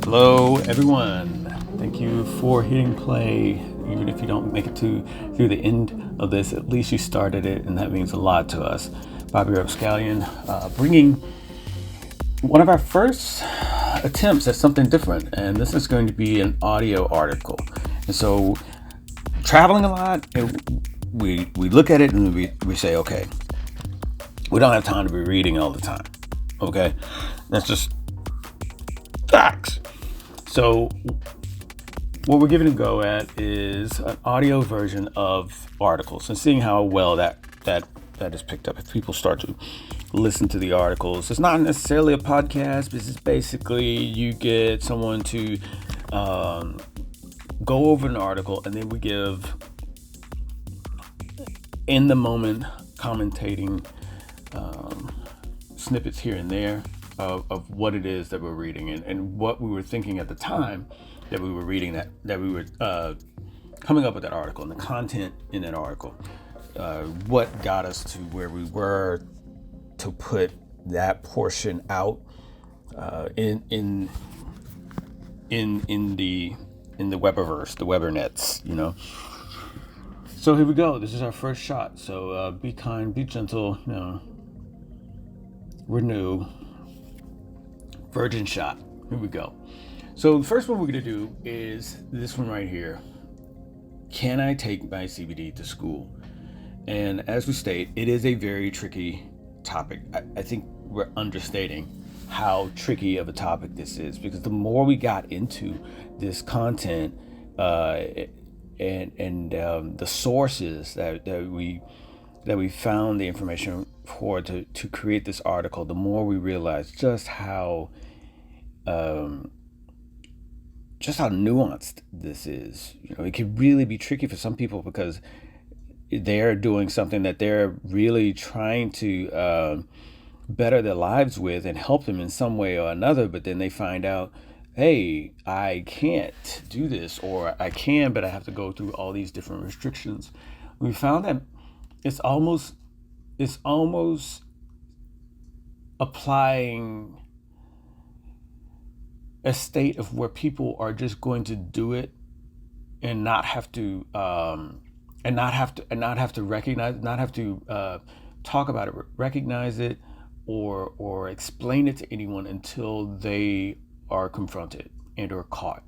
Hello, everyone. Thank you for hitting play. Even if you don't make it through the end of this, at least you started it, and that means a lot to us. Bobby Rapscallion, bringing one of our first attempts at something different, and this is going to be an audio article. And so, traveling a lot, we look at it and we say, okay, we don't have time to be reading all the time. Okay, that's just facts. So what we're giving a go at is an audio version of articles and seeing how well that is picked up. If people start to listen to the articles, it's not necessarily a podcast. This is basically you get someone to go over an article, and then we give in the moment commentating snippets here and there of what it is that we're reading and what we were thinking at the time that we were reading that we were coming up with that article and the content in that article, what got us to where we were to put that portion out in the Webiverse, the Webernets, you know. So here we go. This is our first shot. So be kind, be gentle. You know, we're new. Virgin shot. Here we go. So the first one we're going to do is this one right here. Can I take my CBD to school? And as we state, it is a very tricky topic. I think we're understating how tricky of a topic this is, because the more we got into this content and the sources that we found the information for to create this article, the more we realized just how nuanced this is. You know, it can really be tricky for some people because they're doing something that they're really trying to better their lives with and help them in some way or another, but then they find out, hey, I can't do this, or I can, but I have to go through all these different restrictions. We found that it's almost applying a state of where people are just going to do it and not have to recognize, not have to talk about it, recognize it, or explain it to anyone until they are confronted and or caught.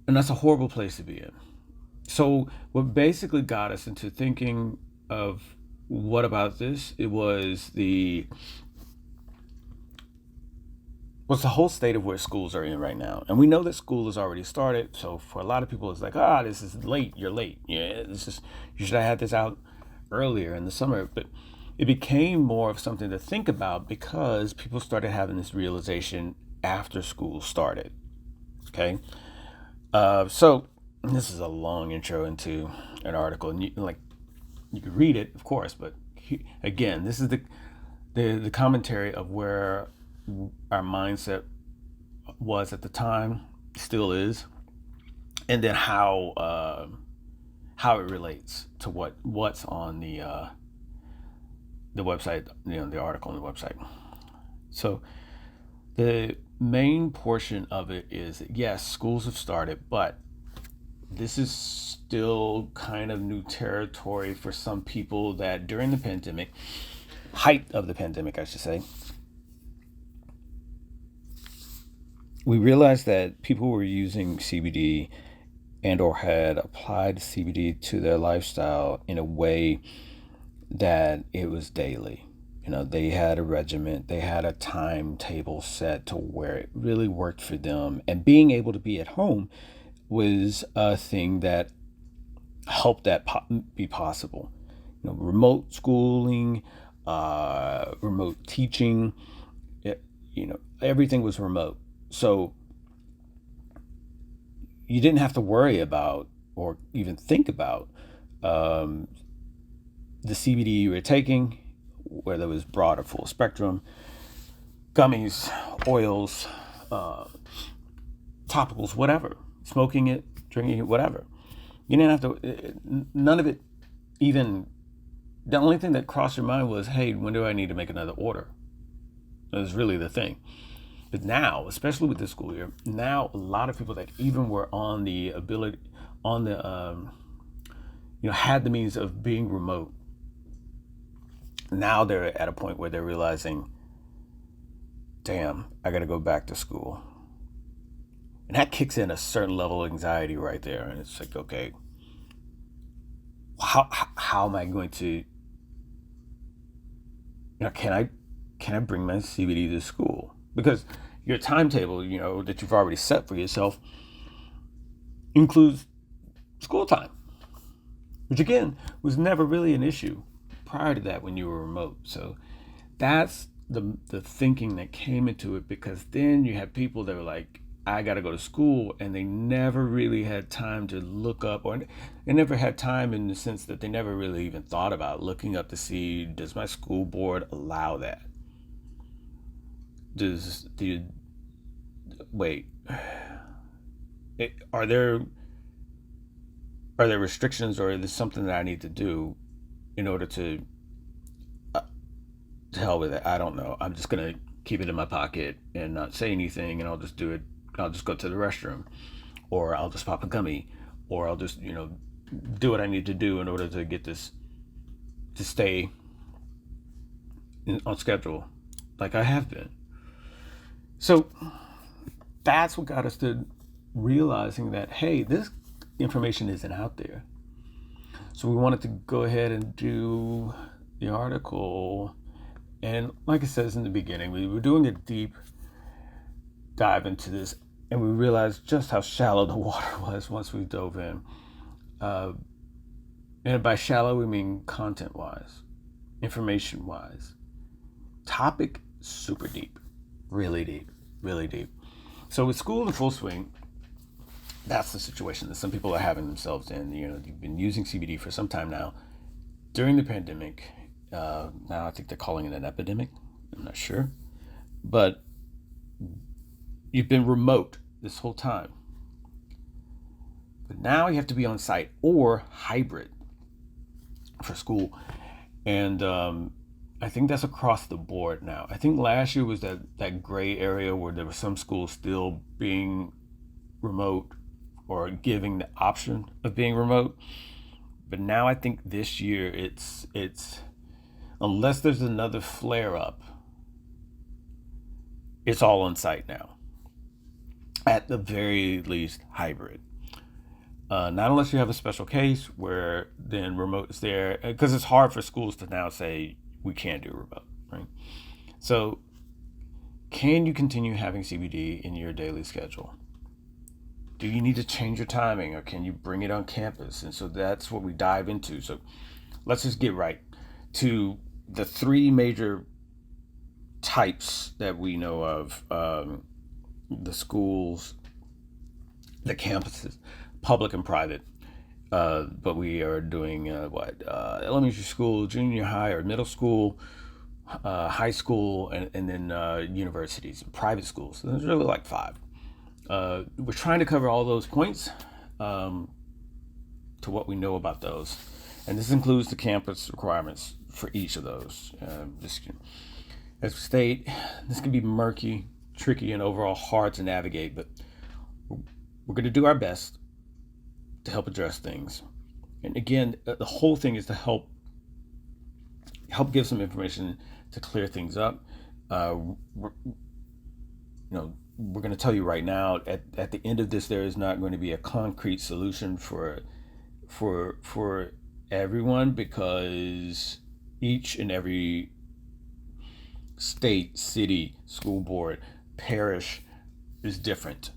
And that's a horrible place to be in. So what basically got us into thinking of what about this? It was the whole state of where schools are in right now. And we know that school has already started. So for a lot of people, it's like, this is late. You're late. Yeah, you should have had this out earlier in the summer. But it became more of something to think about because people started having this realization after school started. Okay. So this is a long intro into an article, and you can read it, of course, but again, this is the commentary of where our mindset was at the time, still is, and then how it relates to what's on the website, the article on the website. So the main portion of it is, yes, schools have started, but this is still kind of new territory for some people that during the pandemic, height of the pandemic, I should say, we realized that people were using CBD and or had applied CBD to their lifestyle in a way that it was daily. You know, they had a regimen, they had a timetable set to where it really worked for them. And being able to be at home was a thing that helped that be possible. You know, remote schooling, remote teaching, everything was remote. So you didn't have to worry about or even think about the CBD you were taking, whether it was broad or full spectrum, gummies, oils, topicals, whatever, smoking it, drinking it, whatever. You didn't have to, none of it even, the only thing that crossed your mind was, hey, when do I need to make another order? That was really the thing. But now, especially with this school year, now a lot of people that even were on the ability, on the, had the means of being remote, now they're at a point where they're realizing, damn, I got to go back to school. And that kicks in a certain level of anxiety right there. And it's like, okay, how am I going to, can I bring my CBD to school? Because your timetable, that you've already set for yourself includes school time, which again was never really an issue prior to that when you were remote. So that's the thinking that came into it, because then you have people that were like, I got to go to school, and they never really had time to look up, or they never had time in the sense that they never really even thought about looking up to see, does my school board allow that? Wait, are there restrictions, or is this something that I need to do in order to hell with it? I don't know. I'm just gonna keep it in my pocket and not say anything, and I'll just do it. I'll just go to the restroom, or I'll just pop a gummy, or I'll just do what I need to do in order to get this to stay on schedule, like I have been. So that's what got us to realizing that, hey, this information isn't out there. So we wanted to go ahead and do the article. And like it says in the beginning, we were doing a deep dive into this, and we realized just how shallow the water was once we dove in. And by shallow, we mean content-wise, information-wise. Topic, super deep, really deep, really deep. So with school in full swing, that's the situation that some people are having themselves in. You've been using CBD for some time now. During the pandemic, now I think they're calling it an epidemic. I'm not sure. But you've been remote this whole time. But now you have to be on site or hybrid for school. And I think that's across the board now. I think last year was that gray area where there were some schools still being remote or giving the option of being remote. But now I think this year it's unless there's another flare up, it's all on site now. At the very least, hybrid. Not unless you have a special case where then remote is there, because it's hard for schools to now say we can't do remote, right? So can you continue having CBD in your daily schedule? Do you need to change your timing, or can you bring it on campus? And so that's what we dive into. So let's just get right to the three major types that we know of: the schools, the campuses, public and private. But we are doing elementary school, junior high, or middle school, high school, and then universities, private schools. So there's really like five. We're trying to cover all those points to what we know about those. And this includes the campus requirements for each of those. As we state, this can be murky, tricky, and overall hard to navigate, but we're going to do our best to help address things. And again, the whole thing is to help give some information to clear things up. We're going to tell you right now, at the end of this, there is not going to be a concrete solution for everyone, because each and every state, city, school board, parish is different,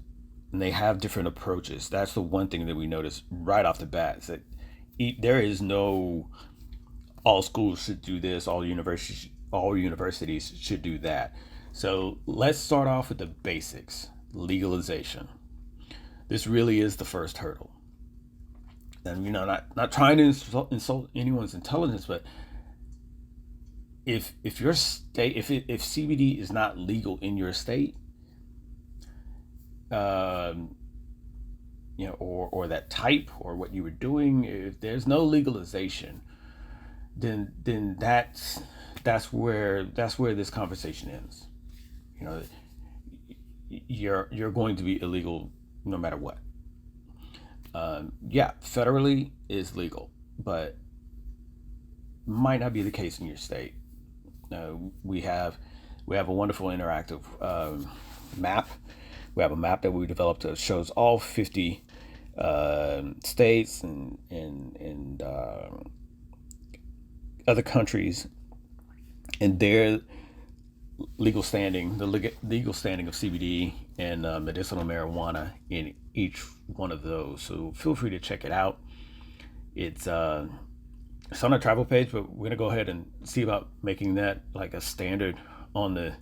and they have different approaches. That's the one thing that we notice right off the bat, is that there is no all schools should do this, all universities should do that. So let's start off with the basics. Legalization. This really is the first hurdle. And not trying to insult anyone's intelligence, but if your state, if CBD is not legal in your state, or that type, or what you were doing, if there's no legalization, then that's where this conversation ends. you're going to be illegal no matter what. Yeah, federally is legal, but might not be the case in your state. Uh, we have we have a wonderful interactive map. We have a map that we developed that shows all 50 states and other countries and their legal standing, the legal standing of CBD and medicinal marijuana in each one of those. So feel free to check it out. It's it's on our travel page, but we're gonna go ahead and see about making that like a standard on the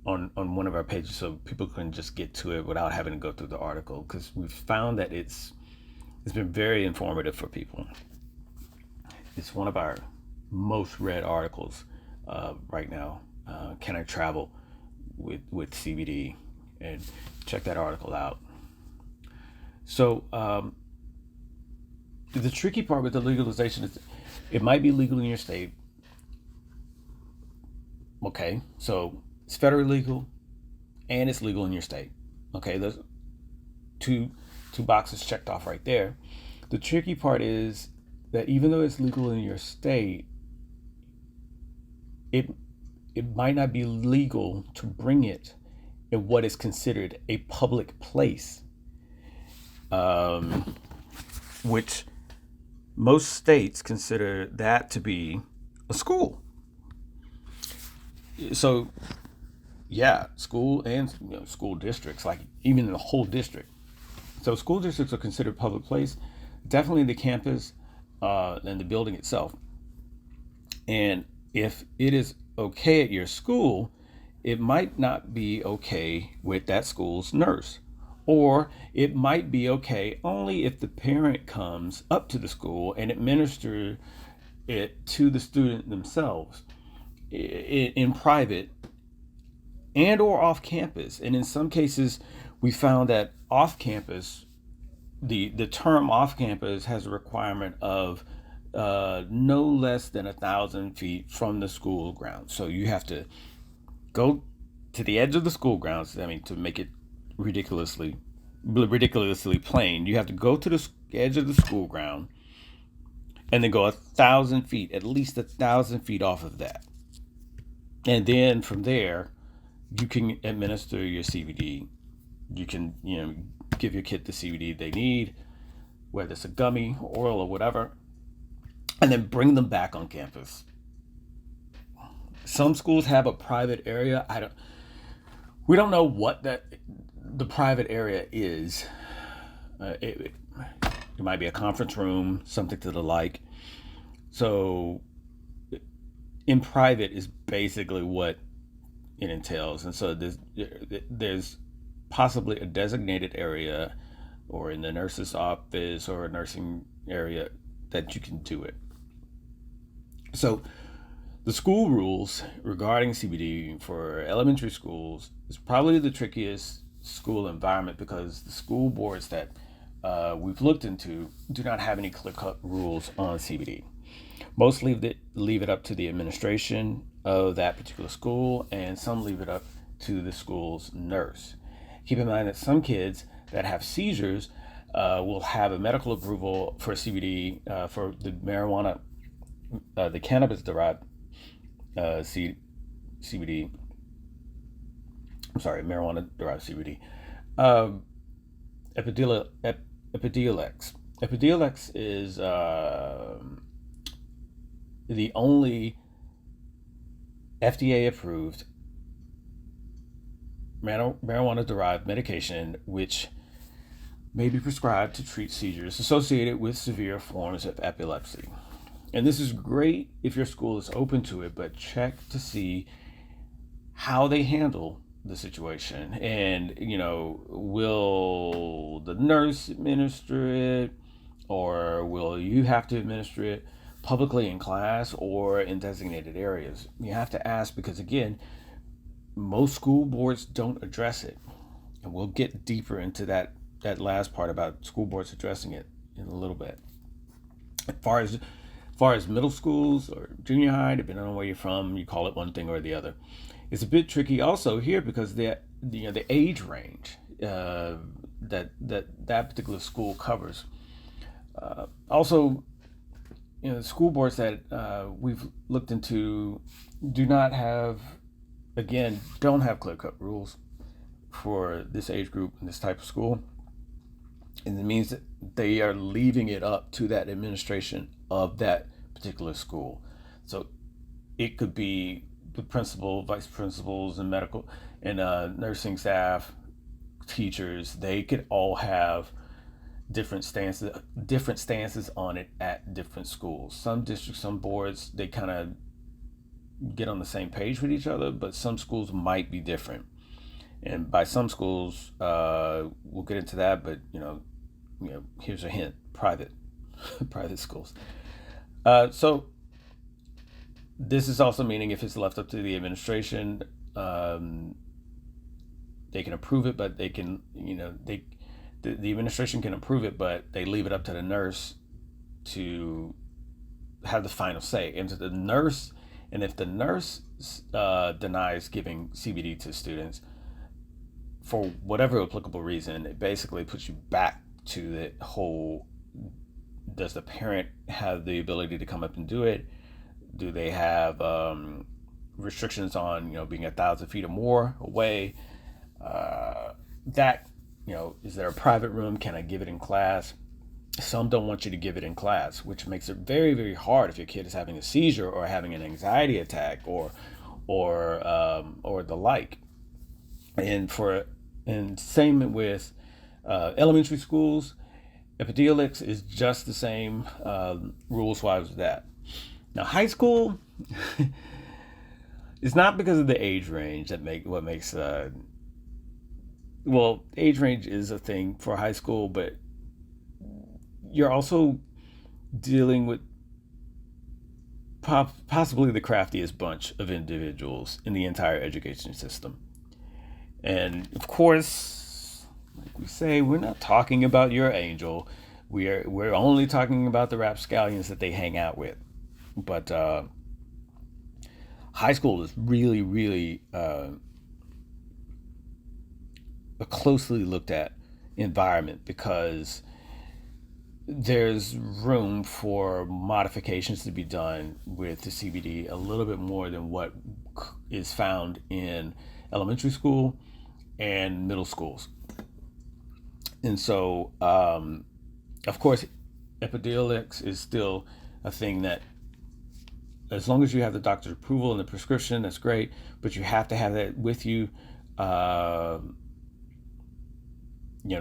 on one of our pages, so people can just get to it without having to go through the article. Because we've found that it's been very informative for people. It's one of our most read articles right now. Can I travel with CBD? And check that article out. So the tricky part with the legalization is it might be legal in your state. Okay, so it's federally legal and it's legal in your state. Okay, there's two two boxes checked off right there. The tricky part is that even though it's legal in your state, it it might not be legal to bring it in what is considered a public place, um, which most states consider that to be a school. So yeah, school and school districts, like even the whole district. So school districts are considered public place, definitely the campus and the building itself. And if it is okay at your school, it might not be okay with that school's nurse. Or it might be okay only if the parent comes up to the school and administers it to the student themselves in private and or off campus. And in some cases, we found that off campus, the term off campus has a requirement of no less than 1,000 feet from the school grounds. So you have to go to the edge of the school grounds. I mean, to make it ridiculously plain, you have to go to the edge of the school ground and then go 1,000 feet, at least 1,000 feet off of that. And then from there, you can administer your CBD. You can, give your kid the CBD they need, whether it's a gummy, oil, or whatever, and then bring them back on campus. Some schools have a private area. We don't know what the private area is. It might be a conference room, something to the like. So in private is basically what it entails. And so there's possibly a designated area or in the nurse's office or a nursing area that you can do it. So the school rules regarding CBD for elementary schools is probably the trickiest school environment because the school boards that we've looked into do not have any clear-cut rules on CBD. Most leave it up to the administration of that particular school, and some leave it up to the school's nurse. Keep in mind that some kids that have seizures will have a medical approval for CBD for the marijuana, the cannabis-derived CBD. I'm sorry, marijuana-derived CBD. Um, Epidiolex. Epidiolex is the only FDA-approved marijuana-derived medication which may be prescribed to treat seizures associated with severe forms of epilepsy. And this is great if your school is open to it, but check to see how they handle the situation. And, will the nurse administer it, or will you have to administer it publicly in class or in designated areas? You have to ask because, again, most school boards don't address it. And we'll get deeper into that last part about school boards addressing it in a little bit. As far as middle schools or junior high, depending on where you're from, you call it one thing or the other. It's a bit tricky also here because the age range that particular school covers. Also, the school boards that we've looked into do not have, again, don't have clear cut rules for this age group and this type of school. And it means that they are leaving it up to that administration of that particular school. So it could be the principal, vice principals, and medical and nursing staff, teachers. They could all have different stances on it at different schools. Some districts, some boards, they kind of get on the same page with each other, but some schools might be different. And by some schools, we'll get into that. But here's a hint: private, private schools. So this is also meaning if it's left up to the administration, they can approve it, but they can, the administration can approve it, but they leave it up to the nurse to have the final say. And if the nurse denies giving CBD to students for whatever applicable reason, it basically puts you back to the whole: does the parent have the ability to come up and do it? Do they have restrictions on being 1,000 feet or more away? That is there a private room? Can I give it in class? Some don't want you to give it in class, which makes it very, very hard if your kid is having a seizure or having an anxiety attack or the like. And same with elementary schools. Epidiolex is just the same rules wise with that. Now high school, it's not because of the age range age range is a thing for high school, but you're also dealing with possibly the craftiest bunch of individuals in the entire education system. And of course, like we say, we're not talking about your angel. We're only talking about the rapscallions that they hang out with. But high school is really, really a closely looked at environment because there's room for modifications to be done with the CBD a little bit more than what is found in elementary school and middle schools. And so, of course, Epidiolex is still a thing that, as long as you have the doctor's approval and the prescription, that's great. But you have to have that with you, to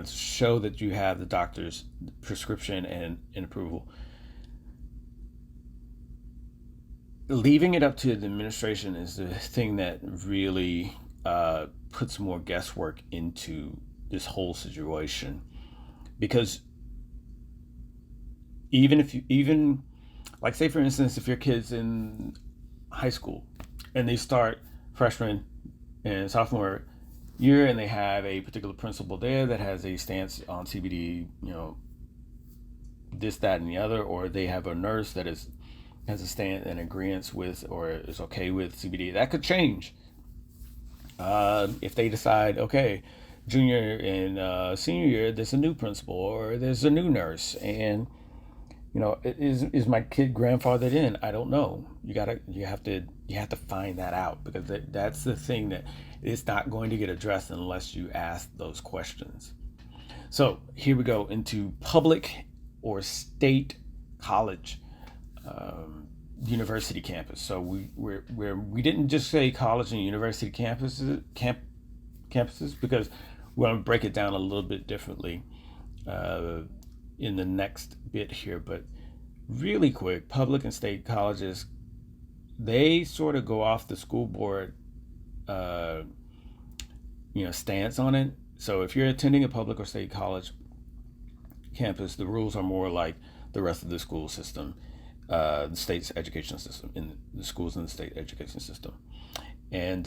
show that you have the doctor's prescription and approval. Leaving it up to the administration is the thing that really puts more guesswork into this whole situation, because even like, say for instance, if your kid's in high school and they start freshman and sophomore year and they have a particular principal there that has a stance on CBD, this, that, and the other, or they have a nurse that has a stand and agreement with or is okay with CBD, that could change. If they decide, okay, junior and senior year, there's a new principal or there's a new nurse, and is my kid grandfathered in? I don't know. You have to find that out, because that's the thing that is not going to get addressed unless you ask those questions. So here we go into public or state college, university campus. So we didn't just say college and university campuses because we're going to break it down a little bit differently in the next bit here. But really quick, public and state colleges, they sort of go off the school board stance on it. So if you're attending a public or state college campus, the rules are more like the rest of the school system, the state's education system, in the schools in the state education system. And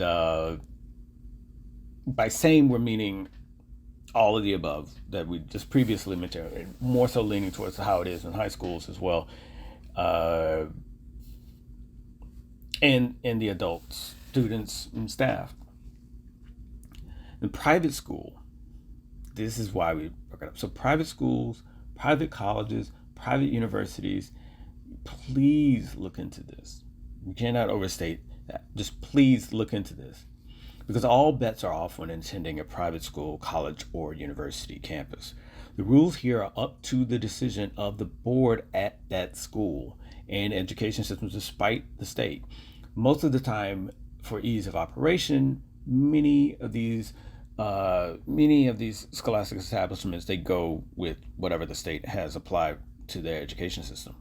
by same, we're meaning all of the above that we just previously mentioned, more so leaning towards how it is in high schools as well, and the adults students and staff. In private school, this is why we broke it up. So private schools, private colleges, private universities, please look into this. We cannot overstate that. Just please look into this, because all bets are off when attending a private school, college, or university campus. The rules here are up to the decision of the board at that school and education systems, despite the state. Most of the time, for ease of operation, many of these scholastic establishments, they go with whatever the state has applied to their education system.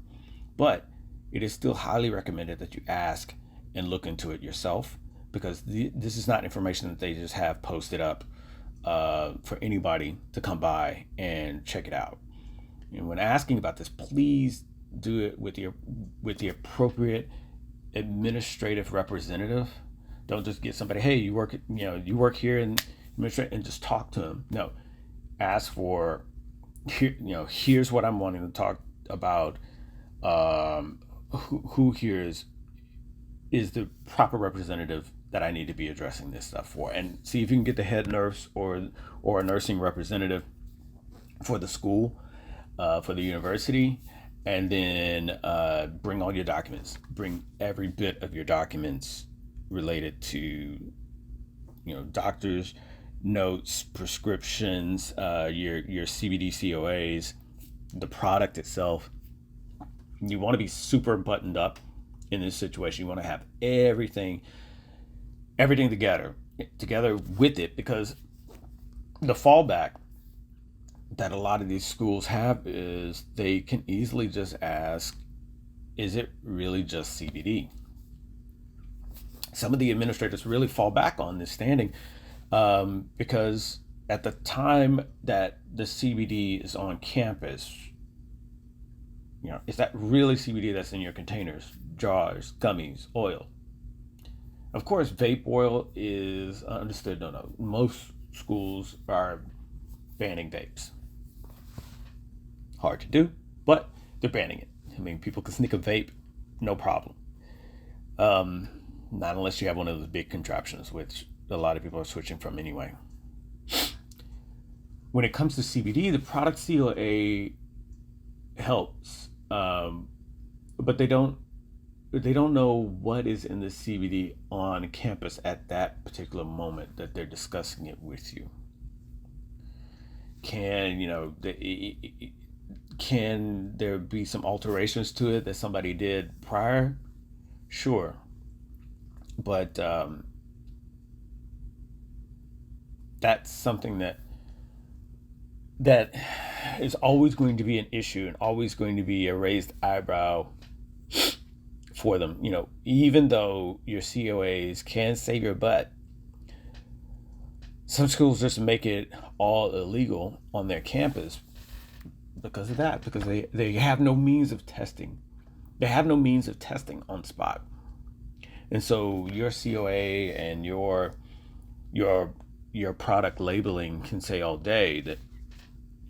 But it is still highly recommended that you ask and look into it yourself, because this is not information that they just have posted up for anybody to come by and check it out. And when asking about this, please do it with the appropriate administrative representative. Don't just get somebody, hey, you work here and administrate, and just talk to them. No, ask for, here's what I'm wanting to talk about. Who here is the proper representative that I need to be addressing this stuff for, and see if you can get the head nurse or a nursing representative for the school, for the university, and then bring all your documents. Bring every bit of your documents related to, doctors' notes, prescriptions, your CBD COAs, the product itself. You want to be super buttoned up in this situation. You want to have everything together with it, because the fallback that a lot of these schools have is they can easily just ask, is it really just CBD? Some of the administrators really fall back on this standing, because at the time that the CBD is on campus, is that really CBD that's in your containers, jars, gummies, oil? Of course, vape oil is understood. No. Most schools are banning vapes. Hard to do, but they're banning it. I mean, people can sneak a vape, no problem. Not unless you have one of those big contraptions, which a lot of people are switching from anyway. When it comes to CBD, the product COA helps, but they don't know what is in the CBD on campus at that particular moment that they're discussing it with you. Can there be some alterations to it that somebody did prior? Sure. But that's something that is always going to be an issue and always going to be a raised eyebrow for them. Even though your COAs can save your butt, some schools just make it all illegal on their campus because of that, because they have no means of testing. They have no means of testing on spot. And so your COA and your product labeling can say all day that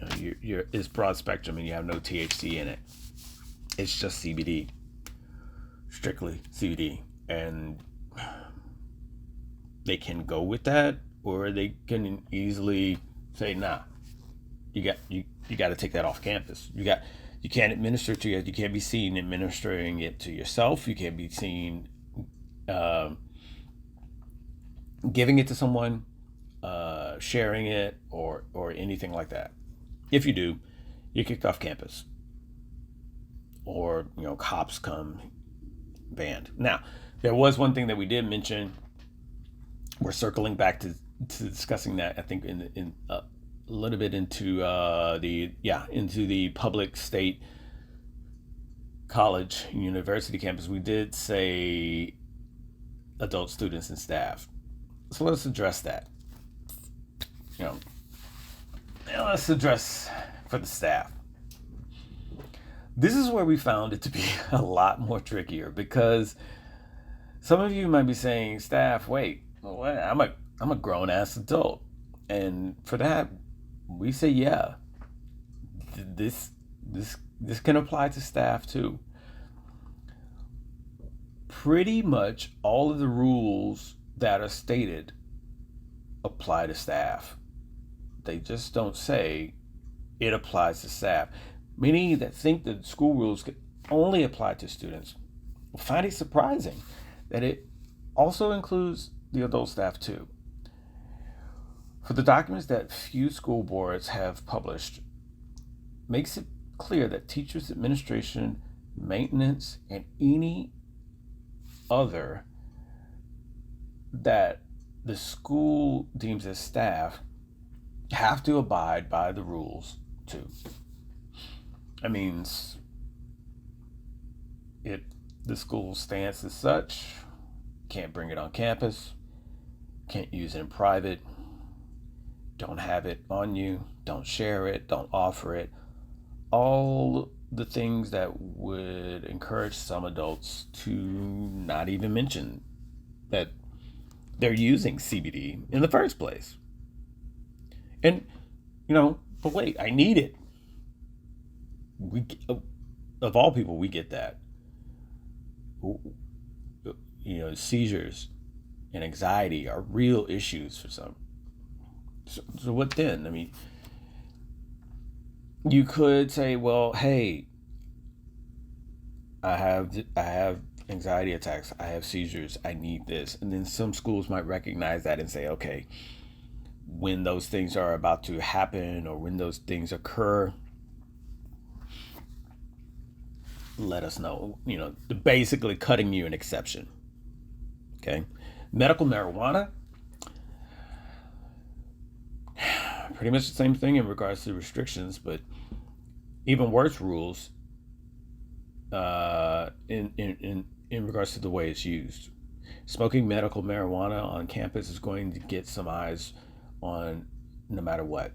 it's broad spectrum and you have no THC in it. It's just CBD, strictly CBD, and they can go with that, or they can easily say, nah, you got to take that off campus. You can't administer it to you. You can't be seen administering it to yourself. You can't be seen giving it to someone, sharing it, or anything like that. If you do, you're kicked off campus, or cops come, banned. Now, there was one thing that we did mention. We're circling back to discussing that, I think, in a little bit into the public, state, college, university campus. We did say adult students and staff. So let's address that. Let's address for the staff. This is where we found it to be a lot more trickier, because some of you might be saying, staff, wait, I'm a grown ass adult, and for that we say, yeah, this can apply to staff too. pretty much all of the rules that are stated apply to staff. They just don't say it applies to staff. Many that think that school rules can only apply to students will find it surprising that it also includes the adult staff too. For the documents that few school boards have published, makes it clear that teachers, administration, maintenance, and any other that the school deems as staff have to abide by the rules too. That means if the school stance is such, can't bring it on campus, can't use it in private, don't have it on you, don't share it, don't offer it. All the things that would encourage some adults to not even mention that they're using CBD in the first place. And, but wait, I need it. Of all people, we get that. Seizures and anxiety are real issues for some. So what then? I mean, you could say, well, hey, I have anxiety attacks, I have seizures, I need this. And then some schools might recognize that and say, okay, when those things are about to happen or when those things occur, let us know. Basically cutting you an exception. Okay. Medical marijuana, pretty much the same thing in regards to restrictions, but even worse rules in regards to the way it's used. Smoking medical marijuana on campus is going to get some eyes on no matter what,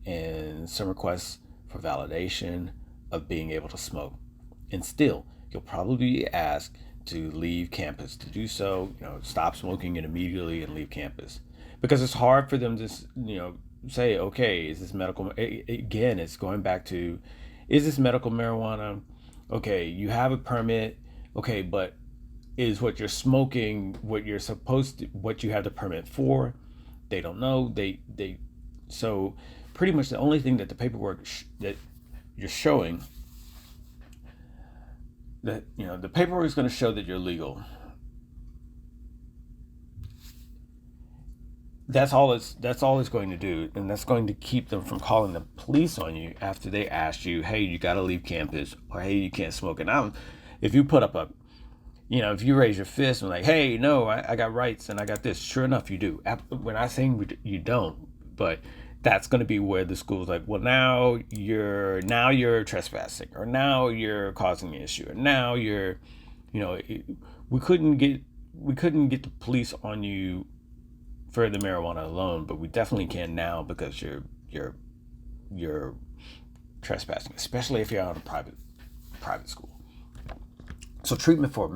and some requests for validation of being able to smoke. And still, you'll probably be asked to leave campus. To do so, stop smoking it immediately and leave campus, because it's hard for them to, say, okay, is this medical? Again, it's going back to, is this medical marijuana? Okay, you have a permit. Okay, but is what you're smoking what you're supposed to, what you have the permit for? They don't know. So pretty much the only thing that the paperwork that you're showing, that the paperwork is going to show that you're legal. That's all it's going to do, and that's going to keep them from calling the police on you after they ask you, hey, you got to leave campus, or hey, you can't smoke. And if you put up if you raise your fist and like, hey, no, I got rights and I got this, sure enough, you do. We're not saying you don't, but that's going to be where the school's like, well, now you're trespassing, or now you're causing an issue, or now you're, we couldn't get the police on you for the marijuana alone, but we definitely can now because you're trespassing, especially if you're out of private school. So treatment for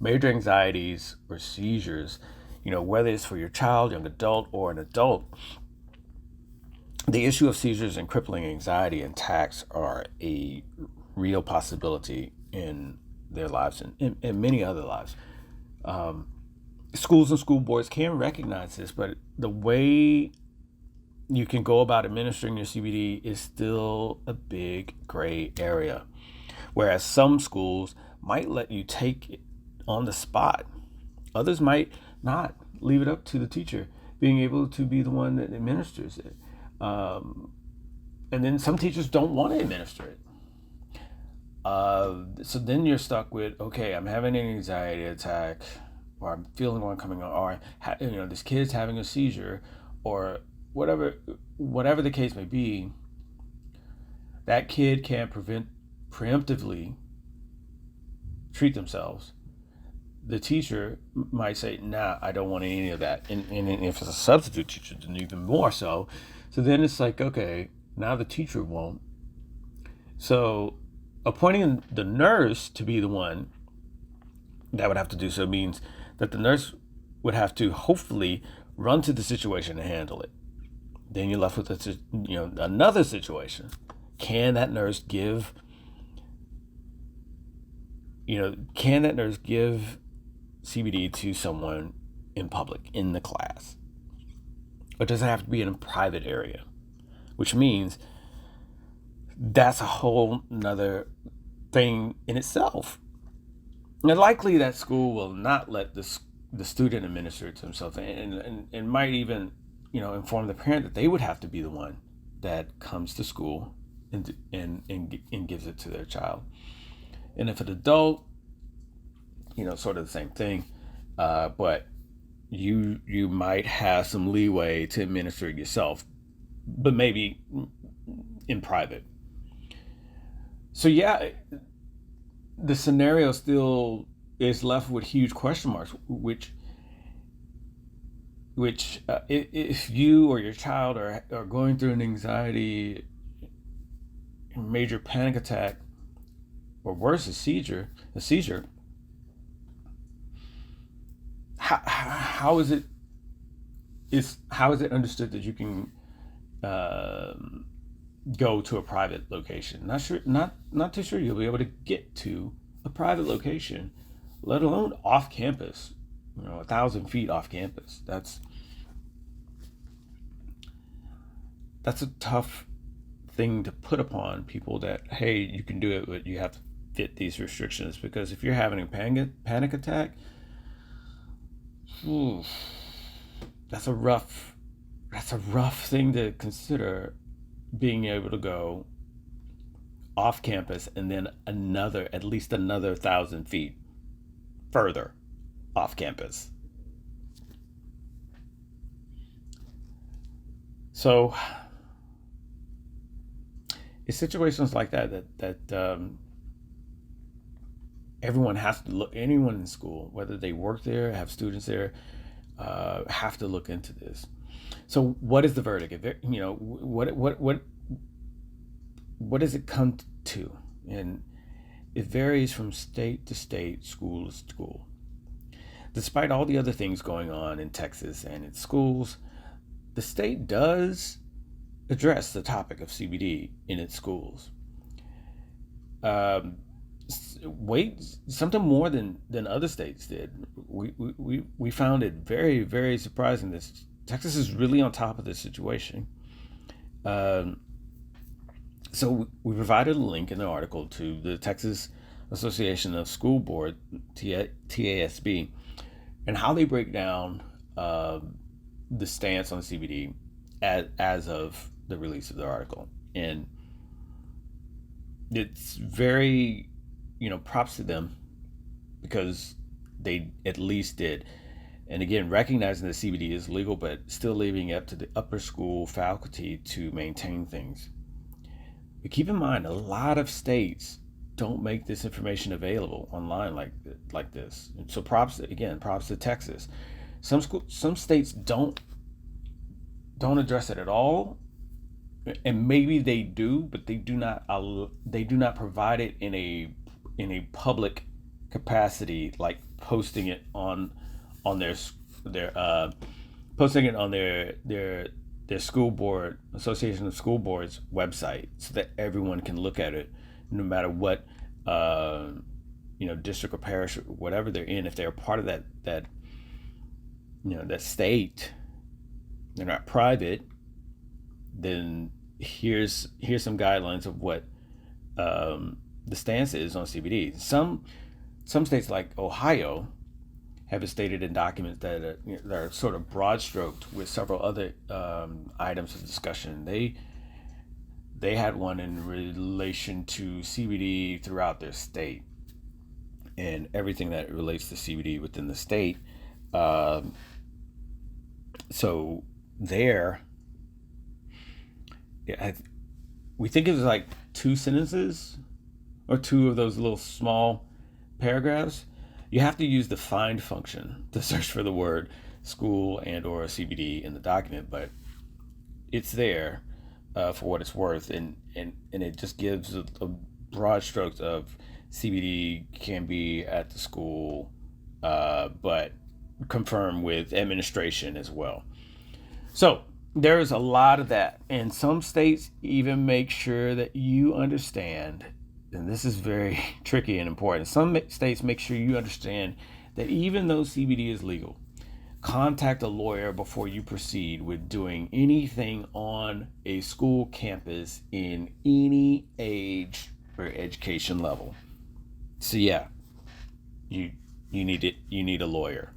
major anxieties or seizures, whether it's for your child, young adult, or an adult, the issue of seizures and crippling anxiety and attacks are a real possibility in their lives and in many other lives. Schools and school boards can recognize this, but the way you can go about administering your CBD is still a big gray area. Whereas some schools might let you take it on the spot. Others might not, leave it up to the teacher being able to be the one that administers it. And then some teachers don't want to administer it. So then you're stuck with, okay, I'm having an anxiety attack, or I'm feeling one coming on, or this kid's having a seizure, or whatever the case may be. That kid can't preemptively treat themselves. The teacher might say, nah, I don't want any of that. And if it's a substitute teacher, then even more so. So then it's like, okay, now the teacher won't. So appointing the nurse to be the one that would have to do so means that the nurse would have to hopefully run to the situation and handle it. Then you're left with another situation. Can that nurse give can that nurse give CBD to someone in public, in the class? Or does it have to be in a private area? Which means that's a whole nother thing in itself. And likely that school will not let the student administer it to himself, and might even, inform the parent that they would have to be the one that comes to school and gives it to their child. And if an adult, sort of the same thing, but you might have some leeway to administer it yourself, but maybe in private. So yeah, the scenario still is left with huge question marks, which if you or your child are going through an anxiety, major panic attack, or worse, a seizure, how is it understood that you can go to a private location? Not too sure you'll be able to get to a private location, let alone off campus. 1,000 feet off campus. That's a tough thing to put upon people, that hey, you can do it, but you have to fit these restrictions, because if you're having a panic attack, that's a rough thing to consider, being able to go off campus and then at least another 1,000 feet further off campus. So it's situations like that everyone has to look. Anyone in school, whether they work there, have students there, have to look into this. So what is the verdict? What does it come to? And it varies from state to state, school to school. Despite all the other things going on in Texas and its schools, the state does address the topic of CBD in its schools. Something more than other states did. We found it very, very surprising that Texas is really on top of this situation. So we provided a link in the article to the Texas Association of School Board, TASB, and how they break down the stance on CBD as of the release of the article. And it's very, props to them, because they at least did. And again, recognizing that CBD is legal, but still leaving it up to the upper school faculty to maintain things. But keep in mind, a lot of states don't make this information available online like this. And so props to Texas. Some states don't address it at all, and maybe they do, but they do not provide it in a public capacity, like posting it on their posting it on their school board, Association of School Boards website, so that everyone can look at it, no matter what district or parish or whatever they're in. If they're part of that state, they're not private, then here's some guidelines of what the stance is on CBD. Some states like Ohio have it stated in documents that are sort of broad stroked with several other items of discussion. They had one in relation to CBD throughout their state and everything that relates to CBD within the state. So there, we think it was like 2 sentences or 2 of those little small paragraphs. You have to use the find function to search for the word school and or CBD in the document, but it's there for what it's worth, and it just gives a broad strokes of CBD can be at the school, but confirmed with administration as well. So there's a lot of that, and some states even make sure that you understand and this is very tricky and important, some states make sure you understand that even though CBD is legal, contact a lawyer before you proceed with doing anything on a school campus in any age or education level. So yeah, you need a lawyer.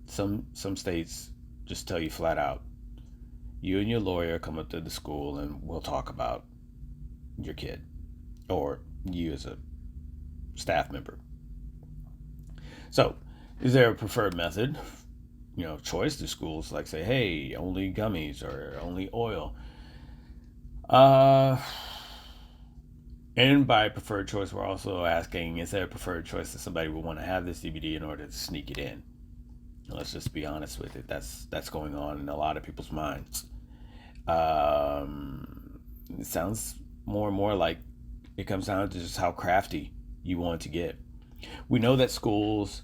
Some states just tell you flat out, you and your lawyer come up to the school and we'll talk about your kid or you as a staff member. So, is there a preferred method? Choice. Do schools like say, hey, only gummies or only oil? And by preferred choice, we're also asking, is there a preferred choice that somebody would want to have the CBD in order to sneak it in? Let's just be honest with it. That's going on in a lot of people's minds. It sounds more and more like it comes down to just how crafty you want to get. We know that schools,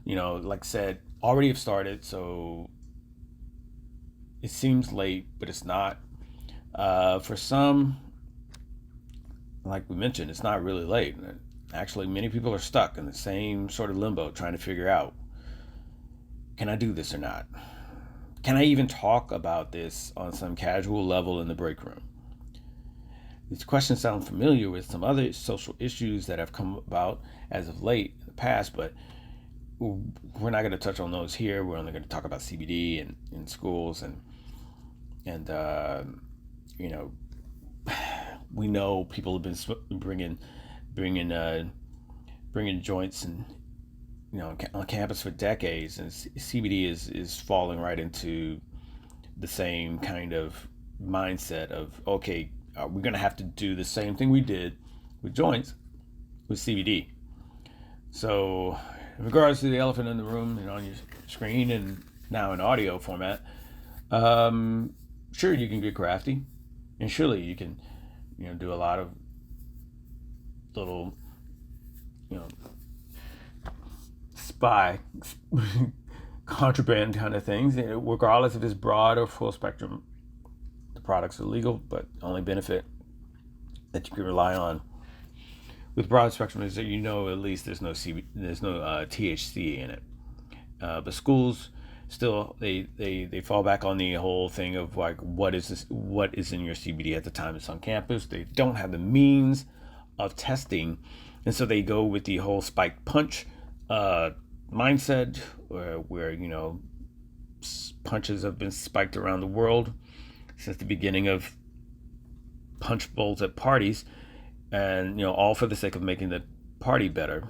like I said, already have started, so it seems late, but it's not. For some, like we mentioned, it's not really late. Actually, many people are stuck in the same sort of limbo trying to figure out, can I do this or not? Can I even talk about this on some casual level in the break room? These questions sound familiar with some other social issues that have come about as of late in the past, but we're not going to touch on those here. We're only going to talk about CBD and in schools and we know people have been bringing joints and on campus for decades, and CBD is falling right into the same kind of mindset of, okay, we're going to have to do the same thing we did with joints with CBD. So in regards to the elephant in the room and on your screen and now in audio format, sure, you can get crafty, and surely you can do a lot of little spy contraband kind of things, regardless if it's broad or full spectrum. The products are legal, but the only benefit that you can rely on with broad spectrum is that at least there's no THC in it. But schools still they fall back on the whole thing of like, what is in your CBD at the time it's on campus. They don't have the means of testing, and so they go with the whole spike punch mindset, where punches have been spiked around the world since the beginning of punch bowls at parties, and all for the sake of making the party better.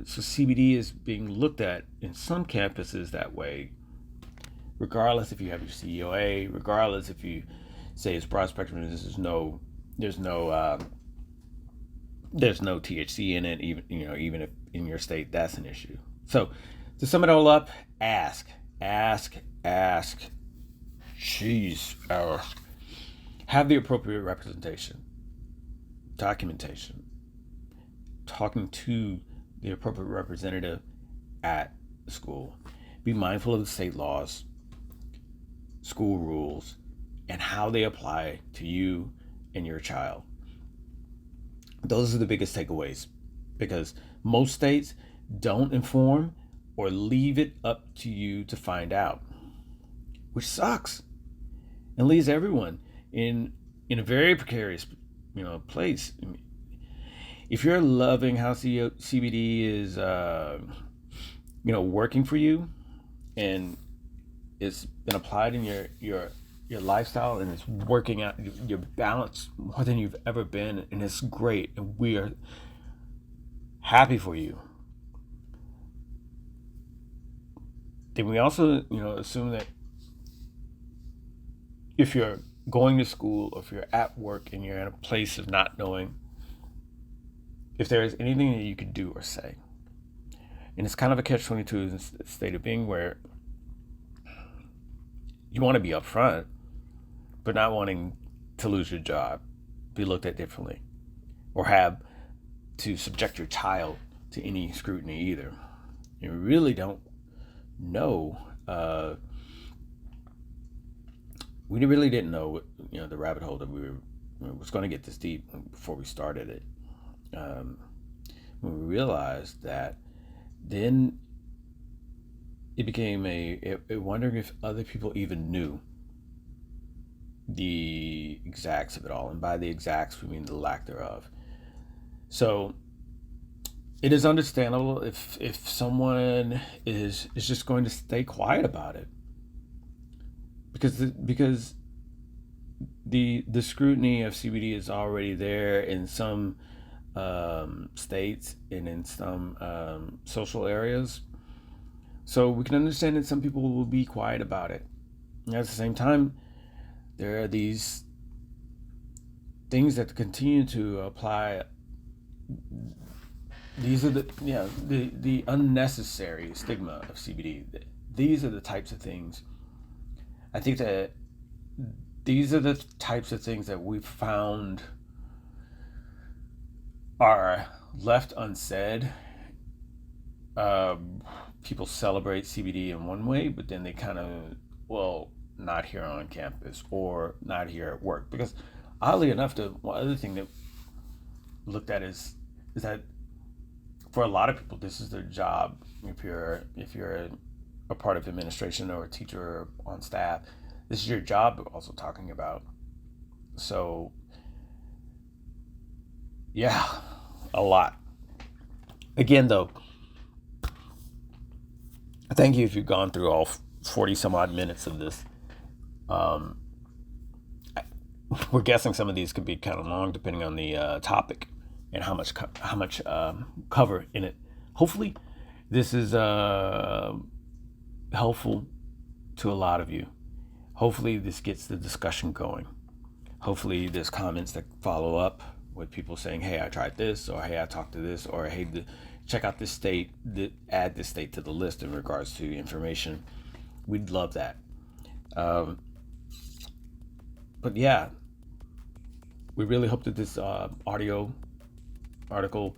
So CBD is being looked at in some campuses that way, regardless if you have your COA, regardless if you say it's broad spectrum. There's no THC in it, even if in your state that's an issue. So to sum it all up, ask. Jeez, have the appropriate representation, documentation, talking to the appropriate representative at the school. Be mindful of the state laws, school rules, and how they apply to you and your child. Those are the biggest takeaways, because most states don't inform or leave it up to you to find out, which sucks and leaves everyone in a very precarious place. If you're loving how CBD is working for you, and it's been applied in your lifestyle, and it's working out, you're balanced more than you've ever been, and it's great, and we are happy for you, then we also assume that if you're going to school, or if you're at work and you're in a place of not knowing if there is anything that you could do or say, and it's kind of a catch-22 in the state of being, where you want to be upfront, but not wanting to lose your job, be looked at differently, or have to subject your child to any scrutiny either. You really don't know. We really didn't know what, the rabbit hole that we were was going to get this deep before we started it. When we realized that, then it became a wondering if other people even knew the exacts of it all. And by the exacts, we mean the lack thereof. So it is understandable if someone is just going to stay quiet about it, because the scrutiny of CBD is already there in some states and in some social areas. So we can understand that some people will be quiet about it. And at the same time, there are these things that continue to apply. These are the unnecessary stigma of CBD. These are the types of things. I think that these are the types of things that we've found are left unsaid. People celebrate CBD in one way, but then they kind of, well, not here on campus or not here at work. Because oddly enough, the one other thing that looked at is that for a lot of people, this is their job. If you're a part of administration or a teacher or on staff, this is your job also talking about. So yeah, a lot. Again, though, thank you if you've gone through all 40 some odd minutes of this. We're guessing some of these could be kind of long depending on the topic and how much cover in it. Hopefully this is helpful to a lot of you. Hopefully this gets the discussion going. Hopefully there's comments that follow up with people saying, hey, I tried this, or hey, I talked to this, or hey, check out this state, add this state to the list in regards to information. We'd love that. But yeah, we really hope that this audio article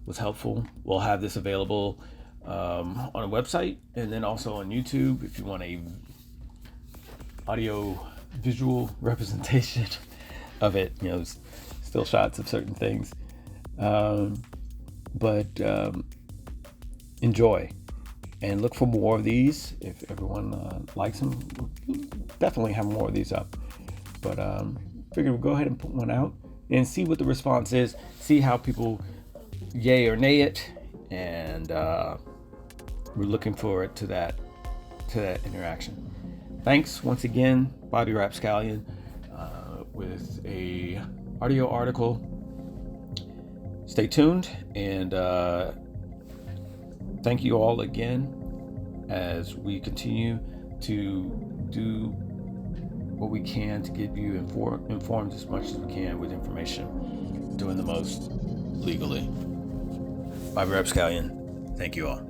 was helpful. We'll have this available on a website and then also on YouTube if you want a audio visual representation of it. Still shots of certain things. But enjoy and look for more of these. If everyone likes them, we'll definitely have more of these up. But figured we'll go ahead and put one out and see what the response is. See how people yay or nay it, and we're looking forward to that interaction. Thanks once again, Bobby Rapscallion, with a audio article. Stay tuned, and thank you all again as we continue to do what we can to get you informed as much as we can with information, doing the most legally. Bobby Rapscallion, thank you all.